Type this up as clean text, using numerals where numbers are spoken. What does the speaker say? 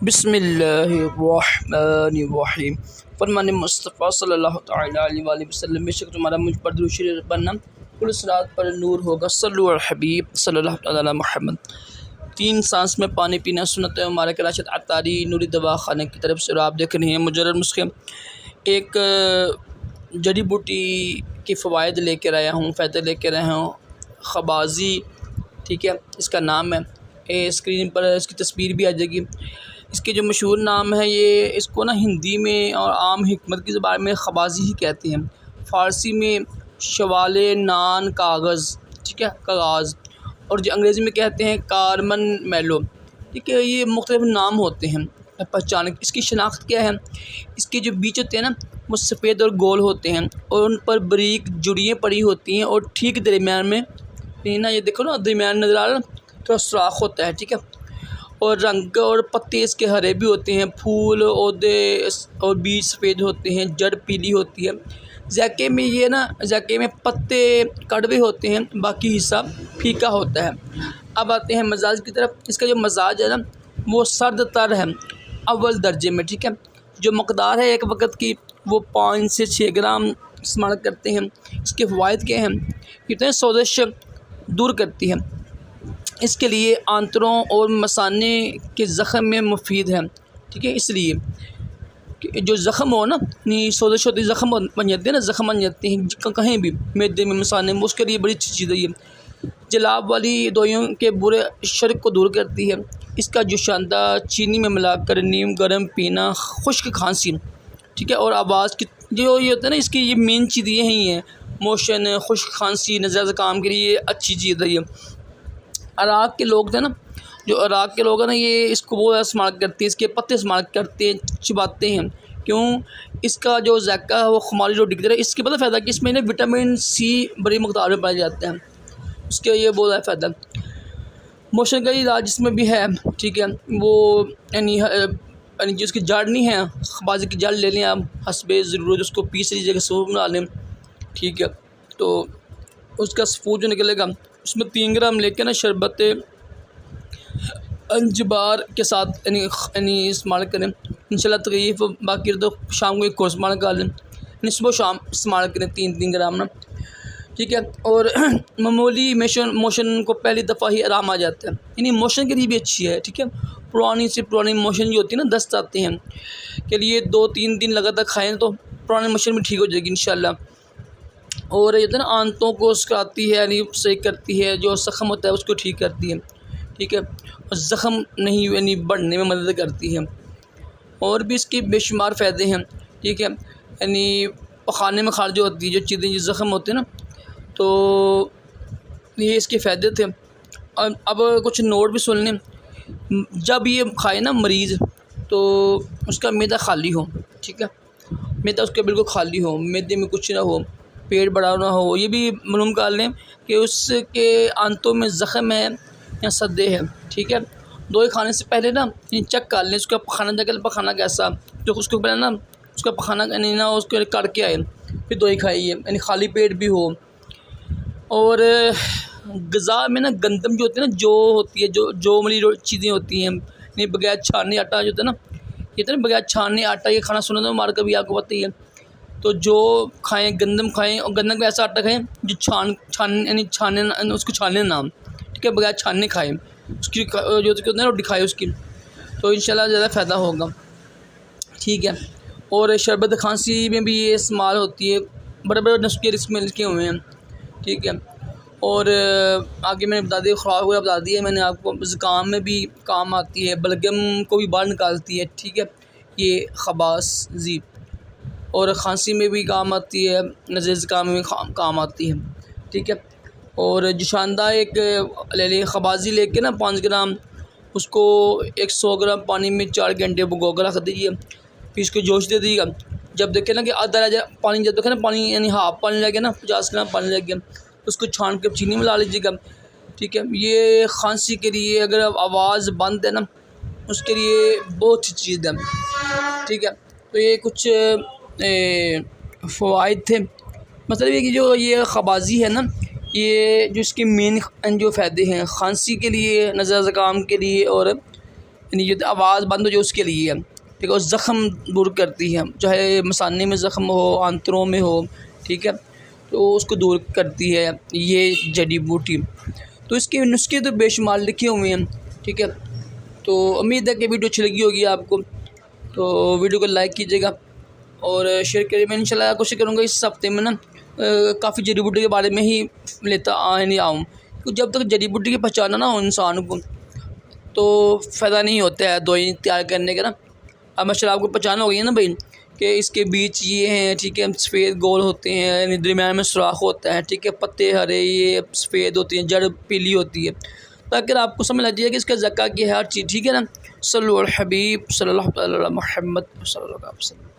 बिस्मिल्लाहिर्रहमानिर्रहीम। फरमान मुस्तफ़ा सल्लल्लाहु तआला अलैहि वसल्लम, बेशक तुम्हारा मुझ पर दुरूद शरीफ बनना कुल सलात पर नूर होगा। सल्लु अल हबीब सल्लल्लाहु तआला मुहम्मद। 3 सांस में पानी पीना सुन्नत है हमारे के राशिद अत्तारी नूरी दवा खाने की तरफ से। और आप देख रहे हैं मुजर्रब नुस्खे, एक जड़ी बूटी के फ़वाइद लेकर आया हूँ, फ़ायदे लेकर आया हूँ। खबाजी, ठीक है, इसका नाम है। स्क्रीन पर इसकी तस्वीर भी आ जाएगी। इसके जो मशहूर नाम है, ये इसको ना हिंदी में और आम हिकमत की ज़बान में खबाजी ही कहते हैं। फ़ारसी में शवाले नान कागज़, ठीक है, कागज़, और जो अंग्रेज़ी में कहते हैं कार्बन मेलो, ठीक है। ये मुख्तलिफ नाम होते हैं। पहचान इसकी शनाख्त क्या है, इसके जो बीज होते हैं ना वो सफ़ेद और गोल होते हैं और उन पर बारीक जुड़ियाँ पड़ी होती हैं और ठीक दरमियान में ना, ये देखो ना, दरमियान नज़र आ रहा है, थोड़ा सुराख होता है, ठीक है। और रंग और पत्ते इसके हरे भी होते हैं। फूल ओदे और बीज सफ़ेद होते हैं, जड़ पीली होती है। ज़ायके में ये ना, ज़ायके में पत्ते कड़वे होते हैं, बाकी हिस्सा फीका होता है। अब आते हैं मजाज की तरफ। इसका जो मजाज है ना वो सर्द तर है, अव्वल दर्जे में, ठीक है। जो मकदार है एक वक्त की वो 5 से 6 ग्राम इस्तेमाल करते हैं। इसके फ़वाइद क्या हैं, कितने सोजिश दूर करती है। इसके लिए आंतरों और मसाने के ज़ख़म में मुफीद है, ठीक है। इसलिए कि जो ज़ख़म हो ना, नहीं सोजिश होती, ज़ख़म बन जाते हैं ना, ज़ख़म बन जाते हैं कहीं भी, मैदे में, मसाने में, उसके लिए बड़ी अच्छी चीज़ है ये। जलाब वाली दवाइयों के बुरे शर्क को दूर करती है। इसका जो शानदार चीनी में मिलाकर नीम गर्म पीना, खुश्क खांसी, ठीक है, और आवाज़ की जो ये होता है ना, इसकी ये मेन चीज़ ये ही है। मोशन, खुश्क खांसी, नज़र काम के लिए अच्छी चीज़ है ये। इराक़ के लोग थे ना, जो इराक़ के लोग हैं ना, ये इसको वो इस्तेमाल करते हैं, इसके पत्ते इस्तेमाल करते हैं, चबाते हैं। क्यों? इसका जो ज़ायका है वो खुमारी रोटी की तरह। इसके पता फ़ायदा कि इसमें ना विटामिन सी बड़ी मकदार में पाए जाते हैं, उसके ये बहुत फ़ायदा। मोशन का इलाज इसमें भी है, ठीक है। वो यानी जो उसकी जड़ नहीं है, खबाजी की जड़ ले लें आप, हस्बे ज़रूरत उसको पीस लीजिएगा, सूप बना लें, ठीक है। तो उसका सफूद जो निकलेगा उसमें 3 ग्राम लेके ना शरबत अंजबार के साथ यानी इस्तेमाल करें, इंशाल्लाह तकलीफ़। बाकी तो शाम को एक कोर्स इस्तेमाल कर लें, यानी सुबह शाम इस्तेमाल करें 3-3 ग्राम ना, ठीक है। और मामूली मोशन को पहली दफ़ा ही आराम आ जाता है, यानी मोशन के लिए भी अच्छी है, ठीक है। पुरानी से पुरानी मोशन जो होती है ना, दस्त आते हैं, के लिए 2-3 दिन लगातार खाएँ तो पुरानी मोशन भी ठीक हो जाएगी इंशाल्लाह। और ये तो ना आंतों को सुखाती है, यानी सही करती है, जो ज़ख़म होता है उसको ठीक करती है, ठीक है। और ज़ख़म नहीं यानी बढ़ने में मदद करती है। और भी इसके बेशुमार फ़ायदे हैं, ठीक है। यानी पखाने में खारिज होती है जो चीज़ें, जो ज़ख़म होते हैं ना, तो ये इसके फ़ायदे थे। अब कुछ नोट भी सुन लें। जब ये खाए ना मरीज़, तो उसका मैदा खाली हो, ठीक है, मैदा उसका बिल्कुल खाली हो, मैदे में कुछ ना हो, पेट बड़ा ना हो। ये भी मालूम कर लें कि उसके आंतों में ज़ख़म है या सद्दे है, ठीक है। दवाई खाने से पहले ना चेक कर लें उसका पखाना, जगह पखाना कैसा, जो उसको पहले ना उसका पखाना यानी ना उसको करके आए, फिर दवाई खाइए, यानी खाली पेट भी हो। और ग़िज़ा में ना गंदम जो होती है ना, जो होती है, जो वाली चीज़ें होती हैं, नहीं बगैर छानने आटा जो होता है ना, ये तो ना बगैर छानने आटा, ये खाना सुना था मार कभी आपको पता ही है। तो जो खाएँ गंदम खाएँ, और गंदम का ऐसा आटा खाएँ जो यानी छानने, उसको छानने नाम, ठीक है, बगैर छानने खाएँ, उसकी जो होता है ना रोटी खाए उसकी, तो इंशाल्लाह ज़्यादा फ़ायदा होगा, ठीक है। और शरबत खांसी में भी ये इस्तेमाल होती है, बड़े बड़े नुस्खे इसमें लिखे हुए हैं, ठीक है। और आगे मैंने बता दिया, खुराक वगैरह बता दिया मैंने आपको। ज़ुकाम में भी काम आती है, बलगम को भी बाहर निकालती है, ठीक है, ये खबाजी। और खांसी में भी काम आती है, नज़र ज़ुकाम में भी काम आती है, ठीक है। और जो शानदार एक ले लें खबाजी लेके ना 5 ग्राम, उसको 100 ग्राम पानी में 4 घंटे भिगो कर रख दीजिए, फिर इसको जोश दे दीजिएगा। जब देखें ना कि आधा रह जाए पानी, जब देखें ना पानी यानी हाफ पानी लग गया ना, 50 ग्राम पानी लग गया, उसको छान के चीनी मिला लीजिएगा, ठीक है। ये खांसी के लिए, अगर आवाज़ बंद है ना, उसके लिए बहुत अच्छी चीज़ है, ठीक है। तो ये कुछ फ़वाइद थे। मतलब ये कि जो ये खबाजी है ना, ये जो इसके मेन जो फ़ायदे हैं, खांसी के लिए, नज़र ज़ुकाम के लिए, और यानी ये आवाज़ बंद हो जाए उसके लिए है, ठीक है। और ज़ख़म दूर करती है, चाहे मसाने में ज़ख़म हो, आंतरों में हो, ठीक है, तो उसको दूर करती है ये जड़ी बूटी। तो इसके नुस्खे तो बेशुमार लिखे हुए हैं, ठीक है। तो उम्मीद है कि वीडियो अच्छी लगी होगी आपको, तो वीडियो को लाइक कीजिएगा और शेयर करिए। मैं इंशाल्लाह कोशिश करूँगा इस हफ्ते में ना काफ़ी जड़ी बूटी के बारे में ही लेता नहीं आऊँ, क्योंकि जब तक जड़ी बूटी की पहचाना ना हो इंसान को तो फ़ायदा नहीं होता है दवाई तैयार करने का ना। अब माशाल्लाह आपको पहचान हो गई है ना भाई कि इसके बीच ये हैं, ठीक है, सफ़ेद गोल होते हैं, दरमियान में सुराख होता है, ठीक है, पत्ते हरे ये सफ़ेद होती हैं, जड़ पीली होती है, ताकि आपको समझ लग जाए कि इसका ज़क्का की है हर चीज़, ठीक है ना। सल्लल्लाहु अलैहि हबीब सल्लल्लाहु अलैहि मुहम्मद सल्लल्लाहु अलैहि वसल्लम।